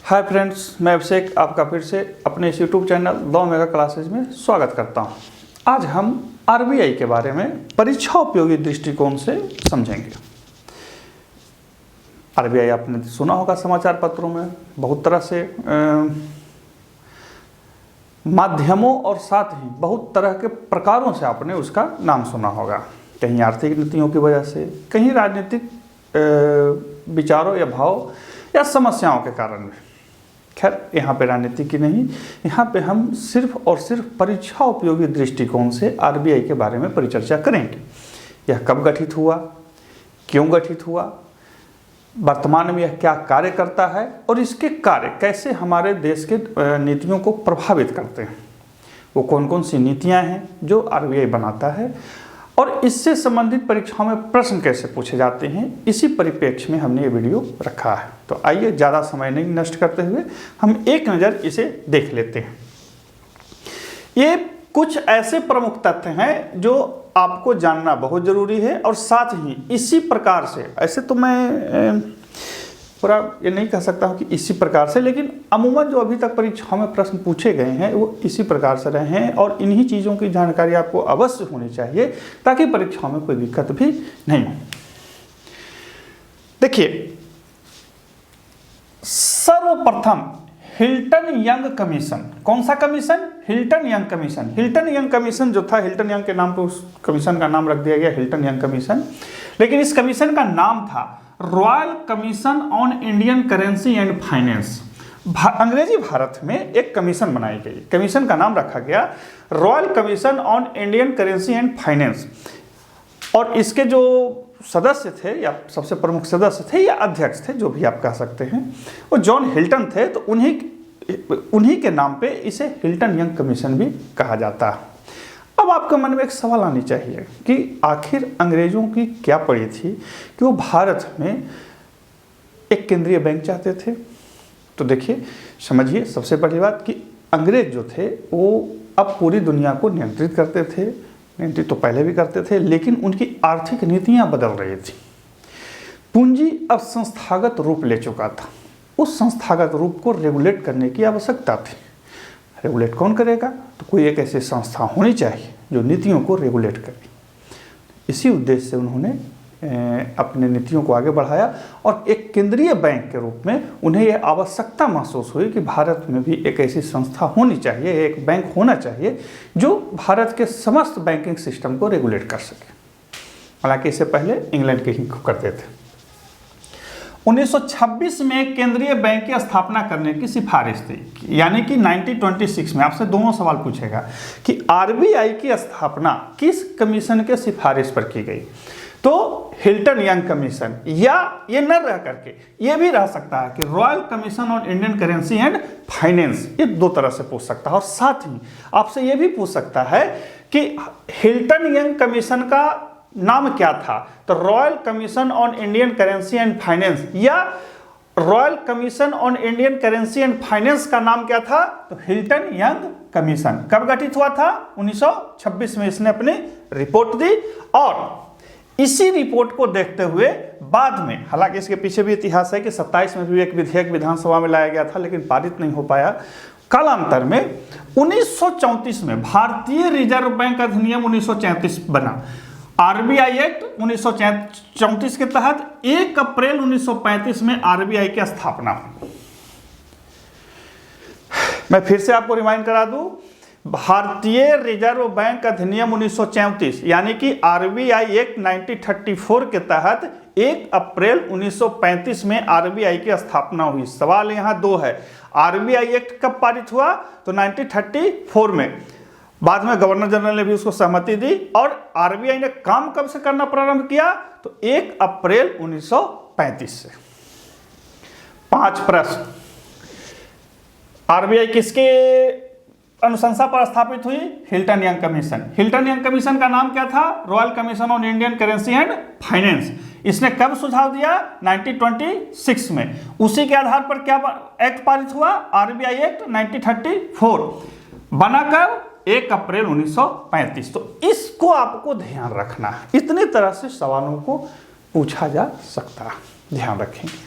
Hi friends, मैं अभिषेक आपका फिर से अपने इस YouTube channel the mega classes में स्वागत करता हूं। आज हम आरबीआई के बारे में परीक्षा उपयोगी दृष्टिकोण से समझेंगे। आरबीआई आपने सुना होगा समाचार पत्रों में, बहुत तरह से माध्यमों और साथ ही बहुत तरह के प्रकारों से आपने उसका नाम सुना होगा। कहीं आर्थिक नीतियों की वजह से, कहीं राजनीतिक विचारों या भाव या समस्याओं के कारण। खैर, यहाँ पे राजनीति की नहीं, यहाँ पे हम सिर्फ और सिर्फ परीक्षा उपयोगी दृष्टिकोण से आरबीआई के बारे में परिचर्चा करेंगे। यह कब गठित हुआ, क्यों गठित हुआ, वर्तमान में यह क्या कार्य करता है और इसके कार्य कैसे हमारे देश के नीतियों को प्रभावित करते हैं। वो कौन कौन सी नीतियाँ हैं जो आरबीआई बनाता है और इससे संबंधित परीक्षाओं में प्रश्न कैसे पूछे जाते हैं, इसी परिप्रेक्ष्य में हमने ये वीडियो रखा है। तो आइए ज़्यादा समय नहीं नष्ट करते हुए हम एक नज़र इसे देख लेते हैं। ये कुछ ऐसे प्रमुख तथ्य हैं जो आपको जानना बहुत ज़रूरी है और साथ ही इसी प्रकार से, ऐसे तो मैं पूरा ये नहीं कह सकता हूँ कि इसी प्रकार से, लेकिन अमूमन जो अभी तक परीक्षाओं में प्रश्न पूछे गए हैं वो इसी प्रकार से रहे हैं और इन्हीं चीज़ों की जानकारी आपको अवश्य होनी चाहिए ताकि परीक्षाओं में कोई दिक्कत भी नहीं हो। देखिए, सर्वप्रथम हिल्टन यंग कमीशन। कौन सा commission? Hilton young commission. Hilton young commission जो था, हिल्टन यंग के नाम पर उस कमीशन का नाम रख दिया गया हिल्टन यंग कमीशन, लेकिन इस कमीशन का नाम था royal Commission on Indian currency and finance. अंग्रेजी भारत में एक कमीशन बनाई गई, कमीशन का नाम रखा गया royal Commission on Indian currency and finance. और इसके जो सदस्य थे या सबसे प्रमुख सदस्य थे या अध्यक्ष थे, जो भी आप कह सकते हैं, वो जॉन हिल्टन थे। तो उन्हीं के नाम पे इसे हिल्टन यंग कमीशन भी कहा जाता है। अब आपके मन में एक सवाल आनी चाहिए कि आखिर अंग्रेजों की क्या पड़ी थी कि वो भारत में एक केंद्रीय बैंक चाहते थे। तो देखिए, समझिए, सबसे पहली बात कि अंग्रेज जो थे वो अब पूरी दुनिया को नियंत्रित करते थे। नियंत्रित तो पहले भी करते थे, लेकिन उनकी आर्थिक नीतियां बदल रही थी। पूंजी अब संस्थागत रूप ले चुका था। उस संस्थागत रूप को रेगुलेट करने की आवश्यकता थी। रेगुलेट कौन करेगा? तो कोई एक ऐसी संस्था होनी चाहिए जो नीतियों को रेगुलेट करे। इसी उद्देश्य से उन्होंने अपने नीतियों को आगे बढ़ाया और एक केंद्रीय बैंक के रूप में उन्हें यह आवश्यकता महसूस हुई कि भारत में भी एक ऐसी संस्था होनी चाहिए, एक बैंक होना चाहिए जो भारत के समस्त बैंकिंग सिस्टम को रेगुलेट कर सके। हालांकि इससे पहले इंग्लैंड के ही करते थे। 1926 में केंद्रीय बैंक की स्थापना करने की सिफारिश थी, यानी कि 1926 में। आपसे दोनों सवाल पूछेगा कि आरबीआई की स्थापना किस कमीशन के सिफारिश पर की गई। तो हिल्टन यंग कमीशन, या ये न रह करके ये भी रह सकता है कि royal Commission on Indian currency and finance. ये दो तरह से पूछ सकता है। और साथ ही आपसे ये भी पूछ सकता है कि हिल्टन यंग कमीशन का नाम क्या था। तो Royal Commission on Indian currency and finance या Royal Commission on Indian currency and finance का नाम क्या था? तो हिल्टन यंग कमीशन। कब गठित हुआ था? 1926 में इसने अपनी रिपोर्ट दी और इसी रिपोर्ट को देखते हुए बाद में, हालांकि इसके पीछे भी इतिहास है कि 27 में भी एक विधेयक विधानसभा में लाया गया था लेकिन पारित नहीं हो पाया। कालांतर में 1934 में भारतीय रिजर्व बैंक अधिनियम 1934 बना। आरबीआई एक्ट 1934 के तहत 1 अप्रैल 1935 में आरबीआई की स्थापना हुई। मैं फिर से आपको रिमाइंड करा दूं, भारतीय रिजर्व बैंक अधिनियम 1934 यानी कि आरबीआई एक्ट 1934 के तहत 1 अप्रैल 1935 में आरबीआई की स्थापना हुई। सवाल यहां दो है, आरबीआई एक्ट कब पारित हुआ? तो 1934 में। बाद में गवर्नर जनरल ने भी उसको सहमति दी और आरबीआई ने काम कब से करना प्रारंभ किया? तो 1 अप्रैल 1935 से। 5 प्रश्न। आरबीआई किसके अनुशंसा पर स्थापित हुई? Hilton young commission. Hilton young commission का नाम क्या था? Royal Commission on Indian currency and finance. इसने कब सुझाव दिया? 1926 में। उसी के आधार पर क्या एक्ट पारित हुआ? RBI act 1934। बना कब? 1 अप्रैल 1935। तो इसको आपको ध्यान रखना है। इतनी तरह से सवालों को पूछा जा सकता है, ध्यान रखेंगे।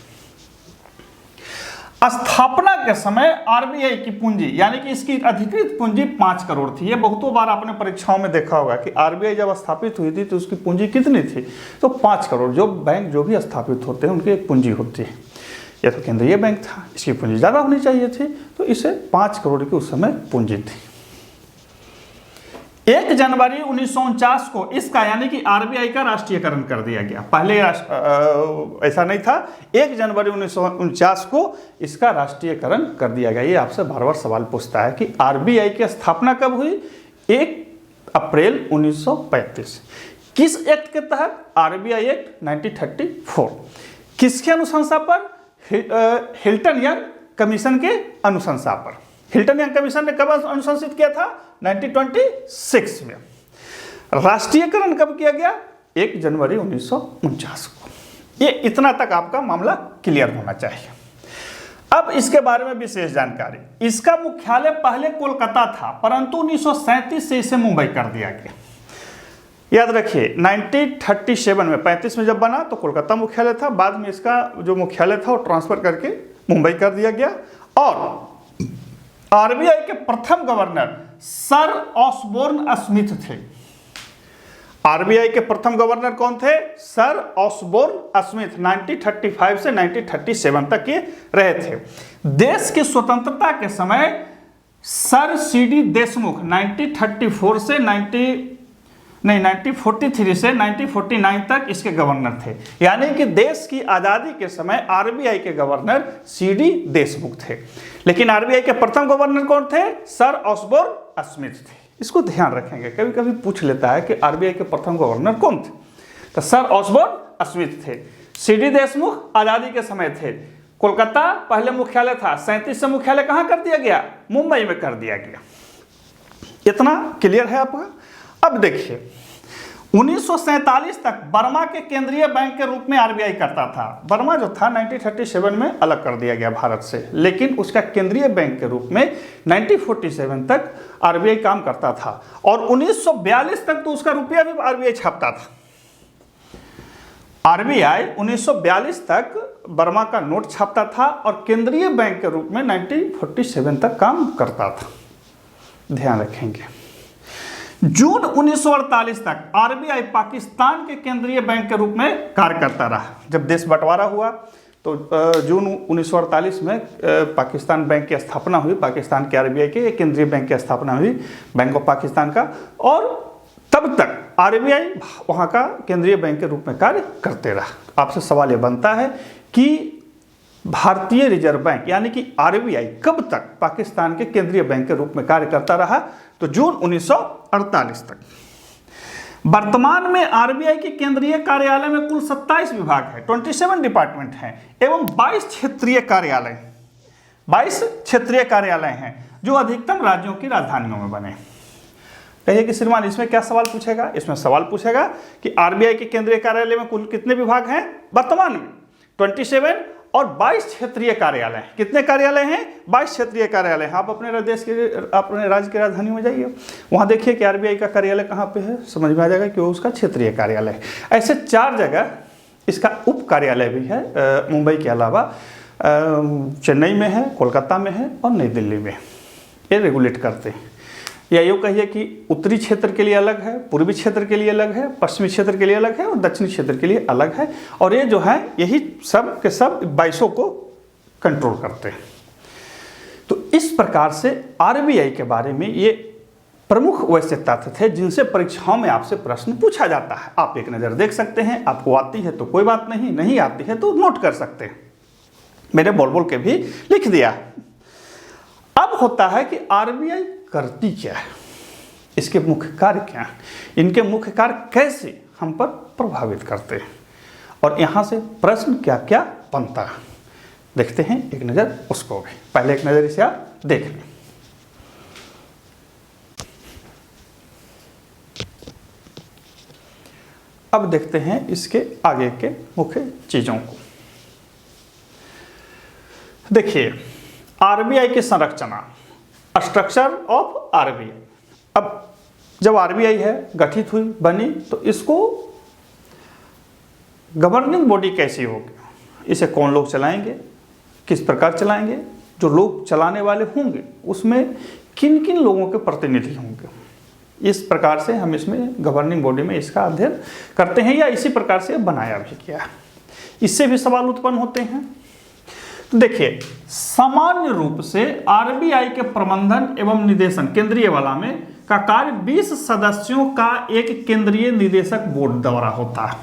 स्थापना के समय आरबीआई की पूंजी यानी कि इसकी अधिकृत पूंजी 5 करोड़ थी। ये बहुतों बार आपने परीक्षाओं में देखा होगा कि आरबीआई जब स्थापित हुई थी तो उसकी पूंजी कितनी थी, तो 5 करोड़। जो बैंक जो भी स्थापित होते हैं उनकी एक पूंजी होती है। यह तो केंद्रीय बैंक था, इसकी पूंजी ज़्यादा होनी चाहिए थी, तो इसे 5 करोड़ की उस समय पूंजी थी। 1 जनवरी 1949 को इसका यानी कि आरबीआई का राष्ट्रीयकरण कर दिया गया। पहले ऐसा नहीं था। 1 जनवरी 1949 को इसका राष्ट्रीयकरण कर दिया गया। ये आपसे बार बार सवाल पूछता है कि आरबीआई की स्थापना कब हुई? 1 अप्रैल 1935। किस एक्ट के तहत? RBI act 1934। किसके अनुशंसा पर? हिल्टन यंग कमीशन के अनुशंसा पर। हिल्टन यंग कमीशन ने कब अनुशंसित किया था? 1926 में। राष्ट्रीयकरण कब किया गया? 1 जनवरी 1949 को। ये इतना तक आपका मामला क्लियर होना चाहिए। अब इसके बारे में विशेष जानकारी। इसका मुख्यालय पहले कोलकाता था, परंतु 1937 से इसे मुंबई कर दिया गया। याद रखिए 1937 में 35 में जब बना तो कोलकाता मुख्यालय था, बाद में इसका जो मुख्यालय था वो ट्रांसफर करके मुंबई कर दिया गया। और आरबीआई के प्रथम गवर्नर सर ऑसबोर्न स्मिथ थे। आरबीआई के प्रथम गवर्नर कौन थे? Sir Osborne Smith. 1935 से 1937 तक ये रहे थे। देश की स्वतंत्रता के समय सर सीडी देशमुख 1943 से 1943 से 1949 तक इसके गवर्नर थे। यानी कि देश की आज़ादी के समय आरबीआई के गवर्नर सीडी देशमुख थे। लेकिन आरबीआई के प्रथम गवर्नर कौन थे? सर ऑसबोर्न स्मिथ थे। इसको ध्यान रखेंगे, कभी कभी पूछ लेता है कि आरबीआई के प्रथम गवर्नर कौन थे? तो सर ऑसबोर्न स्मिथ थे। सीडी देशमुख आज़ादी के समय थे। कोलकाता पहले मुख्यालय था, 37 से मुख्यालय कहाँ कर दिया गया? मुंबई में कर दिया गया। इतना क्लियर है आपका? अब देखिए 1947 तक बर्मा के केंद्रीय बैंक के रूप में आरबीआई करता था। बर्मा जो था 1937 में अलग कर दिया गया भारत से, लेकिन उसका केंद्रीय बैंक के रूप में 1947 तक आरबीआई काम करता था। और 1942 तक तो उसका रुपया भी आरबीआई छापता था। आरबीआई 1942 तक बर्मा का नोट छापता था और केंद्रीय बैंक के रूप में 1947 तक काम करता था। ध्यान रखेंगे। जून 1948 तक आरबीआई पाकिस्तान के केंद्रीय बैंक के रूप में कार्य करता रहा। जब देश बंटवारा हुआ तो जून 1948 में पाकिस्तान बैंक की स्थापना हुई। पाकिस्तान के आरबीआई के केंद्रीय बैंक की स्थापना हुई, बैंक ऑफ पाकिस्तान का। और तब तक आरबीआई वहाँ का केंद्रीय बैंक के रूप में कार्य करते रहा। आपसे सवाल ये बनता है कि भारतीय रिजर्व बैंक यानी कि आरबीआई कब तक पाकिस्तान के केंद्रीय बैंक के रूप में कार्य करता रहा? तो जून 1948 तक। वर्तमान में आरबीआई के केंद्रीय कार्यालय में कुल 27 विभाग है, 27 डिपार्टमेंट हैं एवं 22 क्षेत्रीय कार्यालय हैं जो अधिकतम राज्यों की राजधानियों में बने। कहिए कि श्रीमान इसमें क्या सवाल पूछेगा? इसमें सवाल पूछेगा कि आरबीआई के केंद्रीय कार्यालय में कुल कितने विभाग हैं? वर्तमान में 27 और 22 क्षेत्रीय कार्यालय हैं। कितने कार्यालय हैं? 22 क्षेत्रीय कार्यालय हैं। आप अपने राज्य की राजधानी में जाइए, वहाँ देखिए कि आरबीआई का कार्यालय कहाँ पे है, समझ में आ जाएगा कि वो उसका क्षेत्रीय कार्यालय है। ऐसे 4 जगह इसका उप कार्यालय भी है, मुंबई के अलावा चेन्नई में है, कोलकाता में है और नई दिल्ली में। ये रेगुलेट करते हैं। या यूँ कहिए कि उत्तरी क्षेत्र के लिए अलग है, पूर्वी क्षेत्र के लिए अलग है, पश्चिमी क्षेत्र के लिए अलग है और दक्षिणी क्षेत्र के लिए अलग है। और ये जो है यही सब के सब 22 को कंट्रोल करते हैं। तो इस प्रकार से आरबीआई के बारे में ये प्रमुख वैसे तथ्य थे जिनसे परीक्षाओं में आपसे प्रश्न पूछा जाता है। आप एक नज़र देख सकते हैं, आपको आती है तो कोई बात नहीं, नहीं आती है तो नोट कर सकते हैं। मैंने बोल के भी लिख दिया। अब होता है कि आरबीआई करती क्या है, इसके मुख्य कार्य क्या हैं, इनके मुख्य कार्य कैसे हम पर प्रभावित करते हैं और यहाँ से प्रश्न क्या क्या बनता है, देखते हैं एक नज़र उसको भी। पहले एक नज़र इसे आप देख लें। अब देखते हैं इसके आगे के मुख्य चीज़ों को। देखिए आरबीआई की संरचना, स्ट्रक्चर ऑफ आरबीआई। अब जब आरबीआई है गठित हुई बनी तो इसको गवर्निंग बॉडी कैसी होगी, इसे कौन लोग चलाएंगे, किस प्रकार चलाएंगे, जो लोग चलाने वाले होंगे उसमें किन किन लोगों के प्रतिनिधि होंगे। इस प्रकार से हम इसमें गवर्निंग बॉडी में इसका अध्ययन करते हैं, या इसी प्रकार से बनाया भी गया। इससे भी सवाल उत्पन्न होते हैं। तो देखिए, सामान्य रूप से आरबीआई के प्रबंधन एवं निदेशन केंद्रीय वाला में का कार्य 20 सदस्यों का एक केंद्रीय निदेशक बोर्ड द्वारा होता है।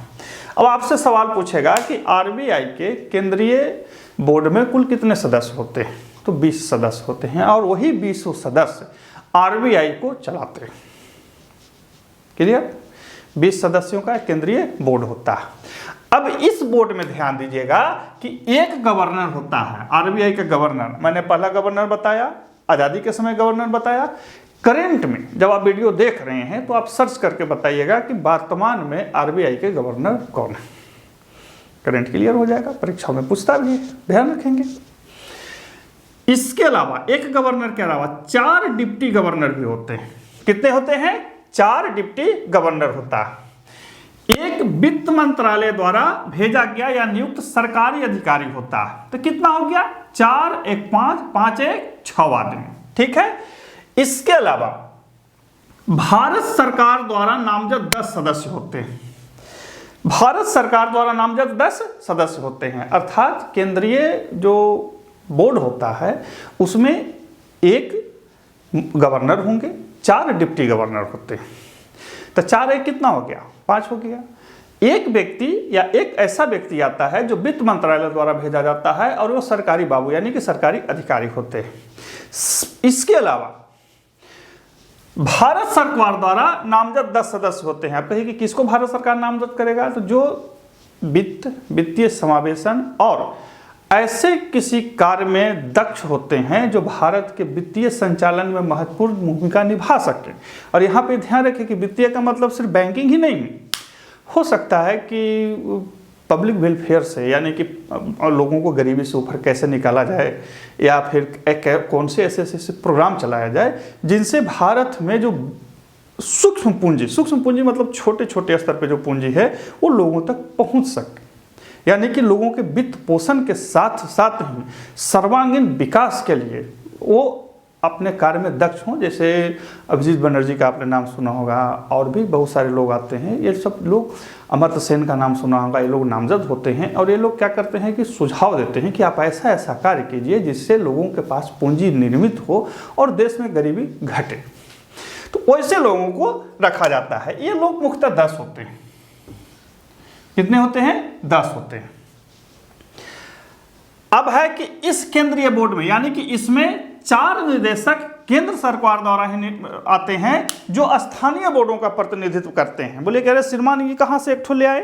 अब आपसे सवाल पूछेगा कि आरबीआई के केंद्रीय बोर्ड में कुल कितने सदस्य होते हैं, तो 20 सदस्य होते हैं, और वही 20 सदस्य आरबीआई को चलाते हैं। क्लियर? 20 सदस्यों का केंद्रीय बोर्ड होता है। अब इस बोर्ड में ध्यान दीजिएगा कि एक गवर्नर होता है, आरबीआई का गवर्नर। मैंने पहला गवर्नर बताया, आजादी के समय गवर्नर बताया। करंट में जब आप वीडियो देख रहे हैं तो आप सर्च करके बताइएगा कि वर्तमान में आरबीआई के गवर्नर कौन है। करंट क्लियर हो जाएगा, परीक्षाओं में पूछता भी है, ध्यान रखेंगे। इसके अलावा एक गवर्नर के अलावा 4 डिप्टी गवर्नर भी होते हैं। कितने होते हैं? 4 डिप्टी गवर्नर होता है। एक वित्त मंत्रालय द्वारा भेजा गया या नियुक्त सरकारी अधिकारी होता है। तो कितना हो गया? 4 1 5 5 1 6 आदमी। ठीक है। इसके अलावा भारत सरकार द्वारा नामजद 10 सदस्य होते हैं। भारत सरकार द्वारा नामजद 10 सदस्य होते हैं, अर्थात केंद्रीय जो बोर्ड होता है उसमें एक गवर्नर होंगे, 4 डिप्टी गवर्नर होते हैं। तो 4 1 कितना हो गया? 5 हो गया। एक व्यक्ति या एक ऐसा व्यक्ति आता है जो वित्त मंत्रालय द्वारा भेजा जाता है और वो सरकारी बाबू यानी कि सरकारी अधिकारी होते हैं। इसके अलावा भारत सरकार द्वारा नामजद 10 सदस्य होते हैं। आप कहिए कि किसको भारत सरकार नामजद करेगा? तो जो वित्तीय समावेशन और ऐसे किसी कार्य में दक्ष होते हैं जो भारत के वित्तीय संचालन में महत्वपूर्ण भूमिका निभा सके। और यहाँ पे ध्यान रखें कि वित्तीय का मतलब सिर्फ बैंकिंग ही नहीं, हो सकता है कि पब्लिक वेलफेयर से, यानी कि लोगों को गरीबी से ऊपर कैसे निकाला जाए, या फिर कौन से ऐसे प्रोग्राम चलाया जाए जिनसे भारत में जो सूक्ष्म पूंजी मतलब छोटे छोटे स्तर पे जो पूंजी है वो लोगों तक पहुंच सके, यानी कि लोगों के वित्त पोषण के साथ साथ ही सर्वांगीण विकास के लिए वो अपने कार्य में दक्ष हों। जैसे अभिजीत बनर्जी का आपने नाम सुना होगा, और भी बहुत सारे लोग आते हैं। ये सब लोग, अमर्त्य सेन का नाम सुना होगा, ये लोग नामजद होते हैं। और ये लोग क्या करते हैं कि सुझाव देते हैं कि आप ऐसा ऐसा कार्य कीजिए जिससे लोगों के पास पूंजी निर्मित हो और देश में गरीबी घटे। तो वैसे लोगों को रखा जाता है। ये लोग मुख्यतः 10 होते हैं। कितने होते हैं? 10 होते हैं। अब है कि इस केंद्रीय बोर्ड में, यानी कि इसमें 4 निदेशक केंद्र सरकार द्वारा ही आते हैं जो स्थानीय बोर्डों का प्रतिनिधित्व करते हैं। बोले कह रहे श्रीमान ये कहाँ से एक ठो ले आए?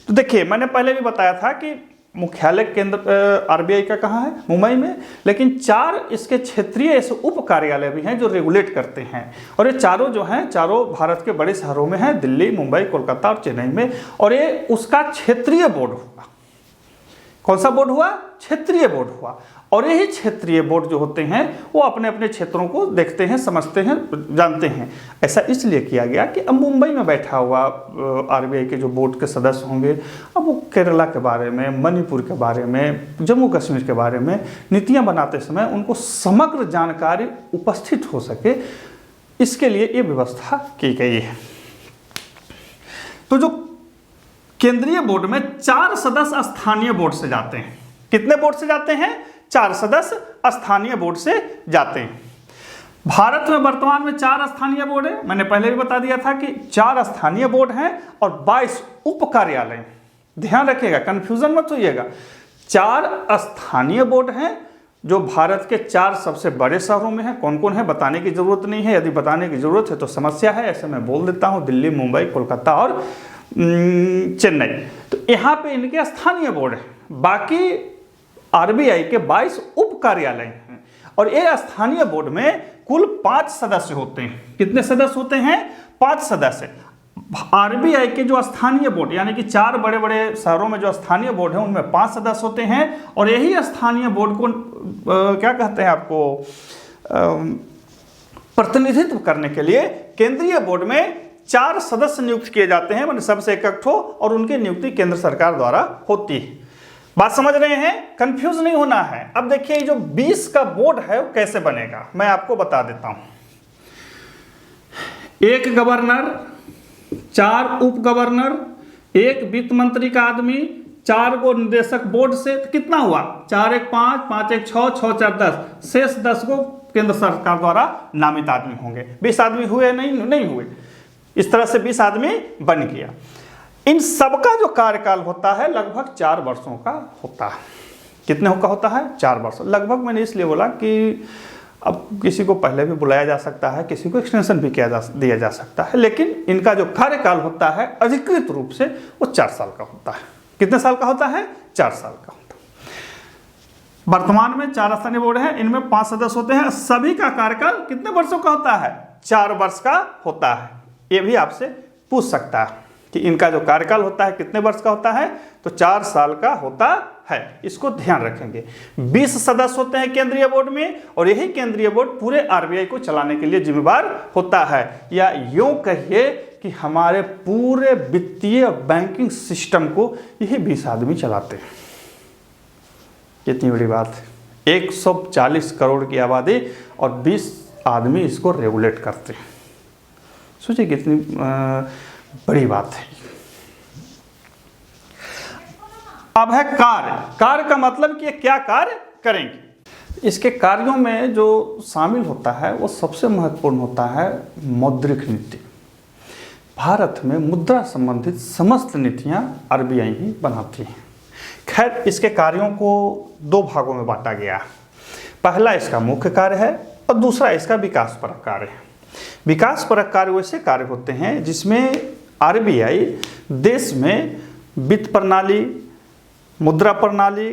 तो देखिए, मैंने पहले भी बताया था कि मुख्यालय केंद्र आरबीआई का कहाँ है? मुंबई में। लेकिन 4 इसके क्षेत्रीय ऐसे उप कार्यालय भी हैं जो रेगुलेट करते हैं। और ये चारों जो हैं, चारों भारत के बड़े शहरों में हैं, दिल्ली, मुंबई, कोलकाता और चेन्नई में। और ये उसका क्षेत्रीय बोर्ड हुआ। कौन सा बोर्ड हुआ? क्षेत्रीय बोर्ड हुआ। और यही क्षेत्रीय बोर्ड जो होते हैं वो अपने अपने क्षेत्रों को देखते हैं, समझते हैं, जानते हैं। ऐसा इसलिए किया गया कि अब मुंबई में बैठा हुआ आरबीआई के जो बोर्ड के सदस्य होंगे, अब वो केरला के बारे में, मणिपुर के बारे में, जम्मू कश्मीर के बारे में नीतियां बनाते समय उनको समग्र जानकारी उपस्थित हो सके, इसके लिए ये व्यवस्था की गई है। तो जो केंद्रीय बोर्ड में 4 सदस्य स्थानीय बोर्ड से जाते हैं। कितने बोर्ड से जाते हैं? 4 सदस्य स्थानीय बोर्ड से जाते हैं। भारत में वर्तमान में 4 स्थानीय बोर्ड है। मैंने पहले भी बता दिया था कि 4 स्थानीय बोर्ड हैं और 22 उप कार्यालय। ध्यान रखिएगा, कंफ्यूजन मत होइएगा। 4 स्थानीय बोर्ड हैं जो भारत के 4 सबसे बड़े शहरों में है। कौन कौन है बताने की जरूरत नहीं है, यदि बताने की जरूरत है तो समस्या है, ऐसे मैं बोल देता हूँ, दिल्ली, मुंबई, कोलकाता और चेन्नई। तो यहाँ पे इनके स्थानीय बोर्ड है। बाकी आरबीआई के 22 उप कार्यालय हैं। और ये स्थानीय बोर्ड में कुल 5 सदस्य होते हैं। कितने सदस्य होते हैं? 5 सदस्य। आरबीआई के जो स्थानीय बोर्ड, यानी कि 4 बड़े बड़े शहरों में जो स्थानीय बोर्ड है उनमें 5 सदस्य होते हैं। और यही स्थानीय बोर्ड को क्या कहते हैं आपको, प्रतिनिधित्व करने के लिए केंद्रीय बोर्ड में 4 सदस्य नियुक्त किए जाते हैं, मतलब सबसे एक ठो, और उनकी नियुक्ति केंद्र सरकार द्वारा होती है। बात समझ रहे हैं? कंफ्यूज नहीं होना है। अब देखिए जो 20 का बोर्ड है वो कैसे बनेगा, मैं आपको बता देता हूं। 1 गवर्नर, 4 उप गवर्नर, 1 वित्त मंत्री का आदमी, 4 को निदेशक बोर्ड से, तो कितना हुआ? 4 1 5, 5 1 6, 6 4 10, शेष 10 को केंद्र सरकार द्वारा नामित आदमी होंगे। 20 आदमी हुए? नहीं हुए। इस तरह से 20 आदमी बन गया। इन सबका जो कार्यकाल होता है लगभग 4 वर्षों का होता है। कितने का होता है? 4 वर्ष। लगभग मैंने इसलिए बोला कि अब किसी को पहले भी बुलाया जा सकता है, किसी को एक्सटेंशन भी दिया जा सकता है, लेकिन इनका जो कार्यकाल होता है अधिकृत रूप से वो 4 साल का होता है। कितने साल का होता है? 4 साल का होता है। वर्तमान में 4 स्थानीय बोर्ड हैं, इनमें 5 सदस्य होते हैं। सभी का कार्यकाल कितने वर्षों का होता है? 4 वर्ष का होता है। ये भी आपसे पूछ सकता है कि इनका जो कार्यकाल होता है कितने वर्ष का होता है, तो 4 साल का होता है। इसको ध्यान रखेंगे। 20 सदस्य होते हैं केंद्रीय बोर्ड में, और यही केंद्रीय बोर्ड पूरे आरबीआई को चलाने के लिए जिम्मेदार होता है, या यूं कहिए कि हमारे पूरे वित्तीय बैंकिंग सिस्टम को यही 20 आदमी चलाते हैं। कितनी बड़ी बात है। 140 करोड़ की आबादी और 20 आदमी इसको रेगुलेट करते हैं। सोचिए कितनी बड़ी बात है। अब है कार्य। कार्य का मतलब कि ये क्या कार्य करेंगे। इसके कार्यों में जो शामिल होता है वो सबसे महत्वपूर्ण होता है मौद्रिक नीति। भारत में मुद्रा संबंधित समस्त नीतियां आरबीआई ही बनाती है। खैर, इसके कार्यों को 2 भागों में बांटा गया है। पहला इसका मुख्य कार्य है और दूसरा इसका विकासपरक कार्य है। विकासपरक कार्य वैसे कार्य होते हैं जिसमें आरबीआई देश में वित्त प्रणाली, मुद्रा प्रणाली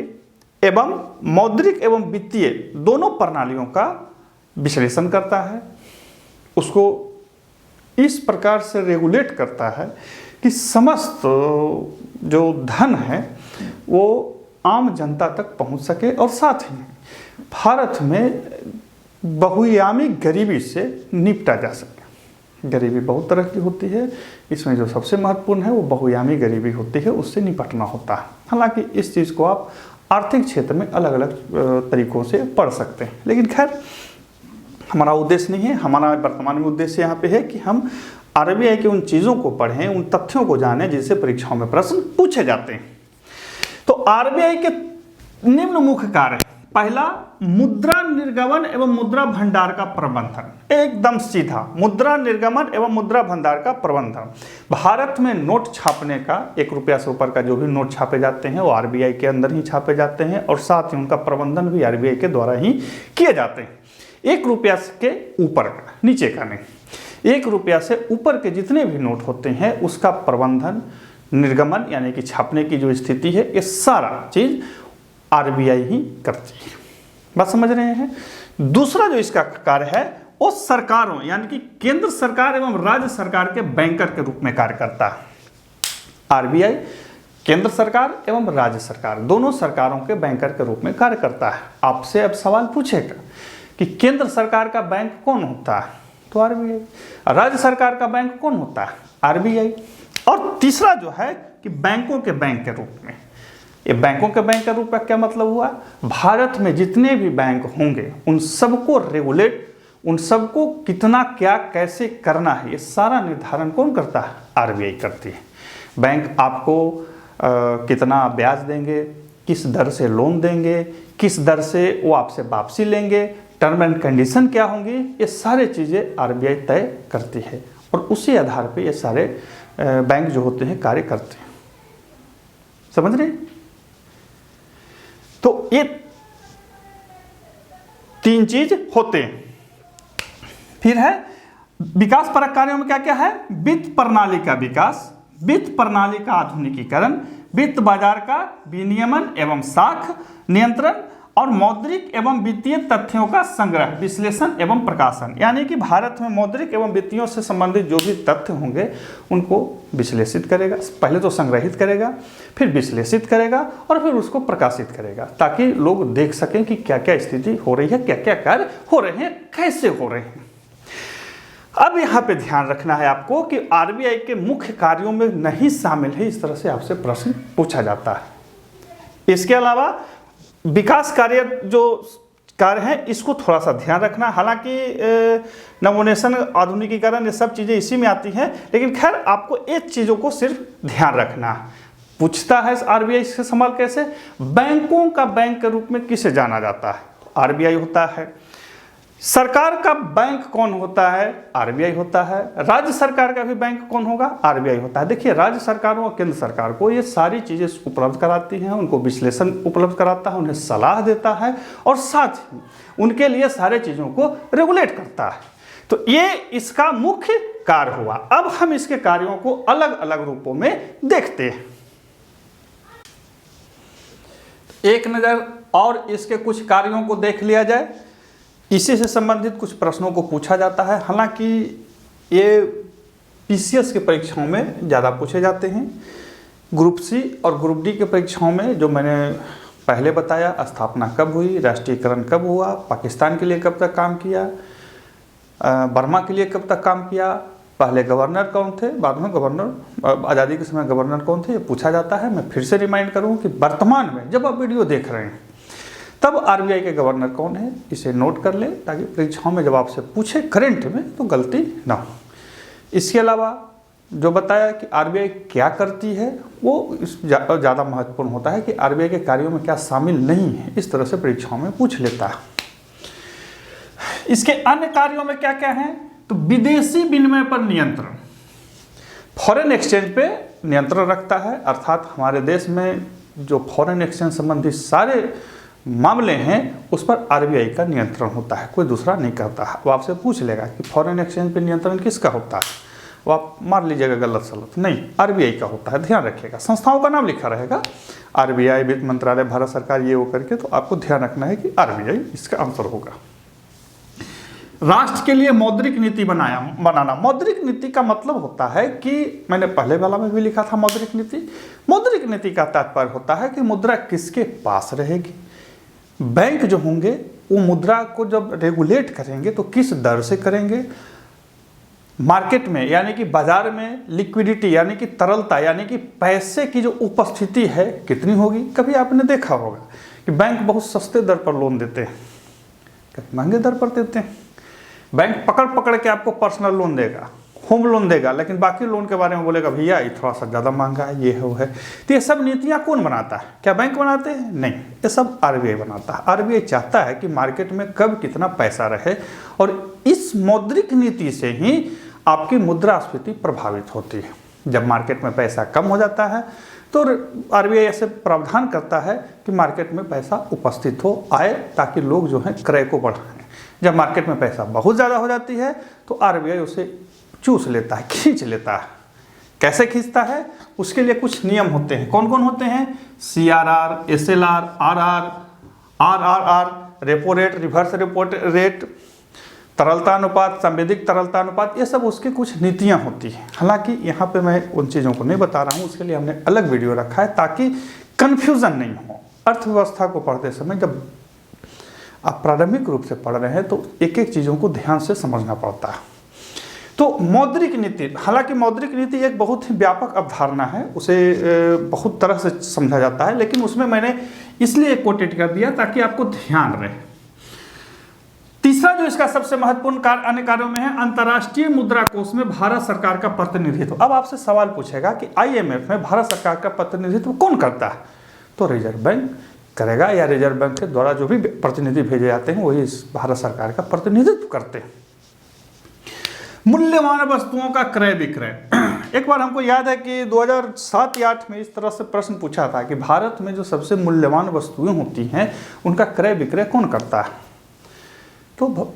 एवं मौद्रिक एवं वित्तीय दोनों प्रणालियों का विश्लेषण करता है, उसको इस प्रकार से रेगुलेट करता है कि समस्त जो धन है वो आम जनता तक पहुंच सके, और साथ ही भारत में बहुआयामी गरीबी से निपटा जा सके। गरीबी बहुत तरह की होती है, इसमें जो सबसे महत्वपूर्ण है वो बहुआयामी गरीबी होती है, उससे निपटना होता है। हालांकि इस चीज़ को आप आर्थिक क्षेत्र में अलग अलग तरीकों से पढ़ सकते हैं, लेकिन खैर हमारा उद्देश्य नहीं है। हमारा वर्तमान में उद्देश्य यहाँ पे है कि हम आरबीआई की उन चीज़ों को पढ़ें, उन तथ्यों को जानें जिनसे परीक्षाओं में प्रश्न पूछे जाते हैं। तो आरबीआई के निम्न मुख्य कार्य: पहला, मुद्रा निर्गमन एवं मुद्रा भंडार का प्रबंधन। एकदम सीधा, मुद्रा निर्गमन एवं मुद्रा भंडार का प्रबंधन। भारत में नोट छापने का, 1 रुपया से ऊपर का जो भी नोट छापे जाते हैं वो आरबीआई के अंदर ही छापे जाते हैं, और साथ ही उनका प्रबंधन भी आरबीआई के द्वारा ही किए जाते हैं। 1 रुपया के ऊपर का, नीचे का नहीं, 1 रुपया से ऊपर के जितने भी नोट होते हैं उसका प्रबंधन, निर्गमन यानी कि छापने की जो स्थिति है, ये सारा चीज आरबीआई ही करती है। बात समझ रहे हैं। दूसरा जो इसका कार्य है वो सरकारों यानी कि केंद्र सरकार एवं राज्य सरकार के बैंकर के रूप में कार्य करता है। आरबीआई केंद्र सरकार एवं राज्य सरकार दोनों सरकारों के बैंकर के रूप में कार्य करता है। आपसे अब सवाल पूछेगा कि केंद्र सरकार का बैंक कौन होता है, तो आरबीआई। राज्य सरकार का बैंक कौन होता है, आरबीआई। और तीसरा जो है कि बैंकों के बैंक के रूप में। ये बैंकों के बैंक के रूप का क्या मतलब हुआ, भारत में जितने भी बैंक होंगे उन सबको रेगुलेट, उन सबको कितना क्या कैसे करना है, ये सारा निर्धारण कौन करता है, आरबीआई करती है। बैंक आपको कितना ब्याज देंगे, किस दर से लोन देंगे, किस दर से वो आपसे वापसी लेंगे, टर्म एंड कंडीशन क्या होंगी, ये सारे चीज़ें आरबीआई तय करती है, और उसी आधार पे ये सारे बैंक जो होते हैं कार्य करते हैं। समझ रहे? तो ये 3 चीज होते हैं। फिर है विकास परक कार्यों में क्या क्या है, वित्त प्रणाली का विकास, वित्त प्रणाली का आधुनिकीकरण, वित्त बाजार का विनियमन एवं साख नियंत्रण, और मौद्रिक एवं वित्तीय तथ्यों का संग्रह, विश्लेषण एवं प्रकाशन। यानी कि भारत में मौद्रिक एवं वित्तीयों से संबंधित जो भी तथ्य होंगे उनको विश्लेषित करेगा। पहले तो संग्रहित करेगा, फिर विश्लेषित करेगा, और फिर उसको प्रकाशित करेगा, ताकि लोग देख सकें कि क्या क्या स्थिति हो रही है, क्या क्या कार्य हो रहे हैं, कैसे हो रहे हैं। अब यहाँ पे ध्यान रखना है आपको कि आरबीआई के मुख्य कार्यों में नहीं शामिल है, इस तरह से आपसे प्रश्न पूछा जाता है। इसके अलावा विकास कार्य जो कार्य है इसको थोड़ा सा ध्यान रखना। हालांकि नवोन्मेषण, आधुनिकीकरण, ये सब चीज़ें इसी में आती हैं, लेकिन खैर आपको एक चीज़ों को सिर्फ ध्यान रखना। पूछता है आरबीआई इसका सवाल कैसे, बैंकों का बैंक के रूप में किसे जाना जाता है, आरबीआई होता है। सरकार का बैंक कौन होता है, आरबीआई होता है। राज्य सरकार का भी बैंक कौन होगा, आरबीआई होता है। देखिए, राज्य सरकारों और केंद्र सरकार को ये सारी चीज़ें उपलब्ध कराती हैं, उनको विश्लेषण उपलब्ध कराता है, उन्हें सलाह देता है और साथ ही उनके लिए सारे चीज़ों को रेगुलेट करता है। तो ये इसका मुख्य कार्य हुआ। अब हम इसके कार्यों को अलग अलग रूपों में देखते हैं। एक नज़र और इसके कुछ कार्यों को देख लिया जाए। इसी से संबंधित कुछ प्रश्नों को पूछा जाता है। हालांकि ये पीसीएस की परीक्षाओं में ज़्यादा पूछे जाते हैं। ग्रुप सी और ग्रुप डी की परीक्षाओं में जो मैंने पहले बताया, स्थापना कब हुई, राष्ट्रीयकरण कब हुआ, पाकिस्तान के लिए कब तक काम किया, बर्मा के लिए कब तक काम किया, पहले गवर्नर कौन थे, बाद में गवर्नर, आज़ादी के समय गवर्नर कौन थे, ये पूछा जाता है। मैं फिर से रिमाइंड करूँ कि वर्तमान में जब आप वीडियो देख रहे हैं तब आरबीआई के गवर्नर कौन है, इसे नोट कर लें ताकि परीक्षाओं में जब आपसे पूछे करंट में तो गलती ना हो। इसके अलावा जो बताया कि आरबीआई क्या करती है वो ज़्यादा महत्वपूर्ण होता है कि आरबीआई के कार्यों में क्या शामिल नहीं है, इस तरह से परीक्षाओं में पूछ लेता है। इसके अन्य कार्यों में क्या क्या है, तो विदेशी विनिमय पर नियंत्रण, फॉरेन एक्सचेंज पे नियंत्रण रखता है। अर्थात हमारे देश में जो फॉरेन एक्सचेंज संबंधी सारे मामले हैं उस पर आरबीआई का नियंत्रण होता है, कोई दूसरा नहीं करता है। वो आपसे पूछ लेगा कि फॉरेन एक्सचेंज पे नियंत्रण किसका होता है, वो आप मार लीजिएगा गलत सलत, नहीं, आरबीआई का होता है। ध्यान रखिएगा, संस्थाओं का नाम लिखा रहेगा, आरबीआई, वित्त मंत्रालय, भारत सरकार, ये वो करके, तो आपको ध्यान रखना है कि आरबीआई इसका आंसर होगा। राष्ट्र के लिए मौद्रिक नीति बनाना। मौद्रिक नीति का मतलब होता है कि मैंने पहले वाला में भी लिखा था मौद्रिक नीति। मौद्रिक नीति का तात्पर्य होता है कि मुद्रा किसके पास रहेगी। बैंक जो होंगे वो मुद्रा को जब रेगुलेट करेंगे तो किस दर से करेंगे, मार्केट में यानी कि बाजार में लिक्विडिटी यानी कि तरलता यानी कि पैसे की जो उपस्थिति है कितनी होगी। कभी आपने देखा होगा कि बैंक बहुत सस्ते दर पर लोन देते हैं, कभी महंगे दर पर देते हैं। बैंक पकड़ पकड़ के आपको पर्सनल लोन देगा, होम लोन देगा, लेकिन बाकी लोन के बारे में बोलेगा भैया ये थोड़ा सा ज़्यादा महंगा है, ये है वो है। तो ये सब नीतियाँ कौन बनाता है, क्या बैंक बनाते हैं, नहीं, ये सब आरबीआई बनाता है। आरबीआई चाहता है कि मार्केट में कब कितना पैसा रहे और इस मौद्रिक नीति से ही आपकी मुद्रास्फीति प्रभावित होती है। जब मार्केट में पैसा कम हो जाता है तो आरबीआई ऐसे प्रावधान करता है कि मार्केट में पैसा उपस्थित हो, आए, ताकि लोग जो हैं क्रय को बढ़ाएं। जब मार्केट में पैसा बहुत ज़्यादा हो जाती है तो आरबीआई उसे चूस लेता है, खींच लेता है। कैसे खींचता है, उसके लिए कुछ नियम होते हैं। कौन कौन होते हैं, CRR, SLR, RR, RRR, repo rate, reverse repo rate, तरलता अनुपात, संवेदित तरलता अनुपात, ये सब उसकी कुछ नीतियां होती हैं। हालांकि यहाँ पे मैं उन चीज़ों को नहीं बता रहा हूँ, उसके लिए हमने अलग वीडियो रखा है ताकि कन्फ्यूज़न नहीं हो। अर्थव्यवस्था को पढ़ते समय जब आप प्रारंभिक रूप से पढ़ रहे हैं तो एक एक चीज़ों को ध्यान से समझना पड़ता है। तो मौद्रिक नीति, हालांकि मौद्रिक नीति एक बहुत ही व्यापक अवधारणा है, उसे बहुत तरह से समझा जाता है, लेकिन उसमें मैंने इसलिए कोटेट कर दिया ताकि आपको ध्यान रहे। तीसरा जो इसका सबसे महत्वपूर्ण कार्य अन्य कार्यों में है, अंतर्राष्ट्रीय मुद्रा कोष में भारत सरकार का प्रतिनिधित्व। अब आपसे सवाल पूछेगा कि आईएमएफ में भारत सरकार का प्रतिनिधित्व कौन करता है, तो रिजर्व बैंक करेगा, या रिजर्व बैंक के द्वारा जो भी प्रतिनिधि भेजे जाते हैं वही भारत सरकार का प्रतिनिधित्व करते हैं। मूल्यवान वस्तुओं का क्रय विक्रय। एक बार हमको याद है कि 2007 या 2008 में इस तरह से प्रश्न पूछा था कि भारत में जो सबसे मूल्यवान वस्तुएं होती हैं उनका क्रय विक्रय कौन करता है, तो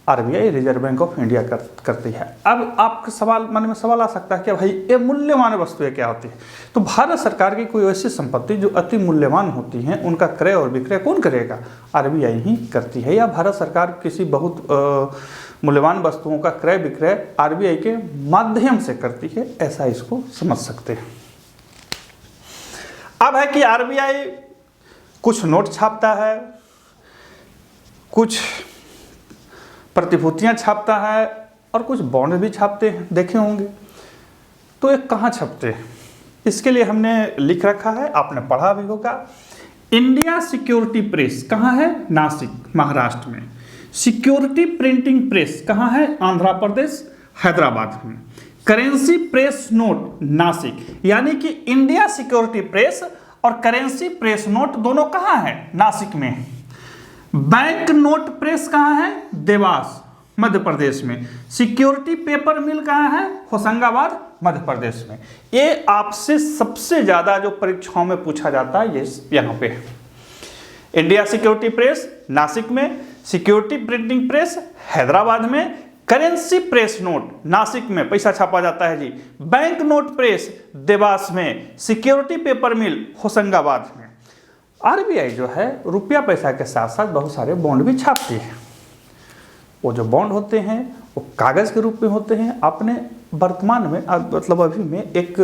RBI, reserve bank of India करती है। अब आपके मन में सवाल आ सकता है कि भाई ये मूल्यवान वस्तुएं क्या होती है, तो भारत सरकार की कोई ऐसी संपत्ति जो अति मूल्यवान होती हैं उनका क्रय और विक्रय कौन करेगा, आरबीआई ही करती है। या भारत सरकार किसी बहुत मूल्यवान वस्तुओं का क्रय विक्रय आरबीआई के माध्यम से करती है, ऐसा इसको समझ सकते हैं। अब है कि आरबीआई कुछ नोट छापता है, कुछ प्रतिभूतियां छापता है और कुछ बॉन्ड भी छापते हैं, देखे होंगे। तो ये कहाँ छपते हैं, इसके लिए हमने लिख रखा है, आपने पढ़ा भी होगा इंडिया सिक्योरिटी प्रेस कहाँ है? नासिक, महाराष्ट्र में। सिक्योरिटी प्रिंटिंग प्रेस कहाँ है? आंध्र प्रदेश, हैदराबाद में। करेंसी प्रेस नोट नासिक, यानी कि इंडिया सिक्योरिटी प्रेस और करेंसी प्रेस नोट दोनों कहाँ है? नासिक में। बैंक नोट प्रेस कहाँ है? देवास, मध्य प्रदेश में। सिक्योरिटी पेपर मिल कहाँ है? होशंगाबाद, मध्य प्रदेश में। ये आपसे सबसे ज्यादा जो परीक्षाओं में पूछा जाता है ये यहाँ पे है। इंडिया सिक्योरिटी प्रेस नासिक में, सिक्योरिटी प्रिंटिंग प्रेस हैदराबाद में, करेंसी प्रेस नोट नासिक में पैसा छापा जाता है जी, बैंक नोट प्रेस देवास में, सिक्योरिटी पेपर मिल होशंगाबाद में। आरबीआई जो है रुपया पैसा के साथ साथ बहुत सारे बॉन्ड भी छापती है। वो जो बॉन्ड होते हैं वो कागज़ के रूप में होते हैं। आपने वर्तमान में मतलब अभी में एक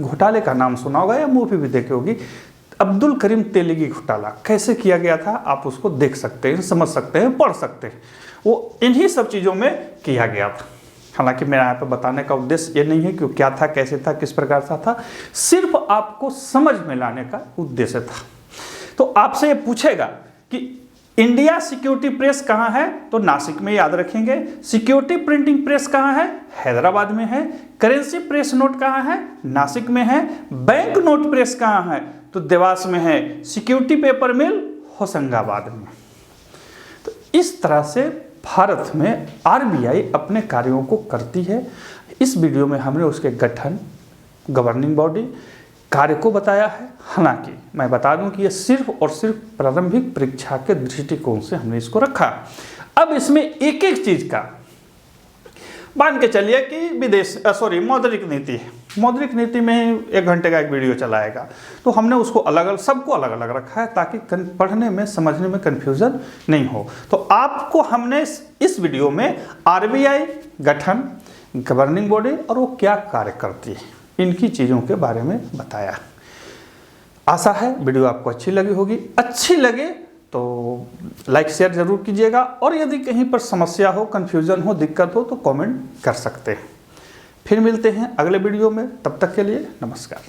घोटाले का नाम सुना होगा या मूवी भी देखी होगी, अब्दुल करीम तेलगी घोटाला कैसे किया गया था, आप उसको देख सकते हैं, समझ सकते हैं, पढ़ सकते हैं। वो इन्हीं सब चीज़ों में किया गया था। हालांकि मेरा यहाँ पे बताने का उद्देश्य ये नहीं है कि क्या था, कैसे था, किस प्रकार सा था, सिर्फ आपको समझ में लाने का उद्देश्य था। तो आपसे ये पूछेगा कि इंडिया सिक्योरिटी प्रेस कहाँ है, तो नासिक में याद रखेंगे। सिक्योरिटी प्रिंटिंग प्रेस कहाँ है? हैदराबाद में है। करेंसी प्रेस नोट कहाँ है? नासिक में है। बैंक नोट प्रेस कहाँ है? तो देवास में है। सिक्योरिटी पेपर मिल होशंगाबाद में। तो इस तरह से भारत में आरबीआई अपने कार्यों को करती है। इस वीडियो में हमने उसके गठन, गवर्निंग बॉडी, कार्य को बताया है। हालांकि मैं बता दूं कि यह सिर्फ और सिर्फ प्रारंभिक परीक्षा के दृष्टिकोण से हमने इसको रखा। अब इसमें एक एक चीज का मान के चलिए कि मौद्रिक नीति है। मौद्रिक नीति में 1 घंटे का एक वीडियो चलाएगा, तो हमने उसको अलग अलग सबको अलग अलग रखा है ताकि पढ़ने में समझने में कन्फ्यूजन नहीं हो। तो आपको हमने इस वीडियो में आरबीआई गठन, गवर्निंग बॉडी और वो क्या कार्य करती है, इनकी चीज़ों के बारे में बताया। आशा है वीडियो आपको अच्छी लगी होगी। अच्छी लगे तो लाइक शेयर जरूर कीजिएगा, और यदि कहीं पर समस्या हो, कन्फ्यूजन हो, दिक्कत हो तो कमेंट कर सकते हैं। फिर मिलते हैं अगले वीडियो में, तब तक के लिए नमस्कार।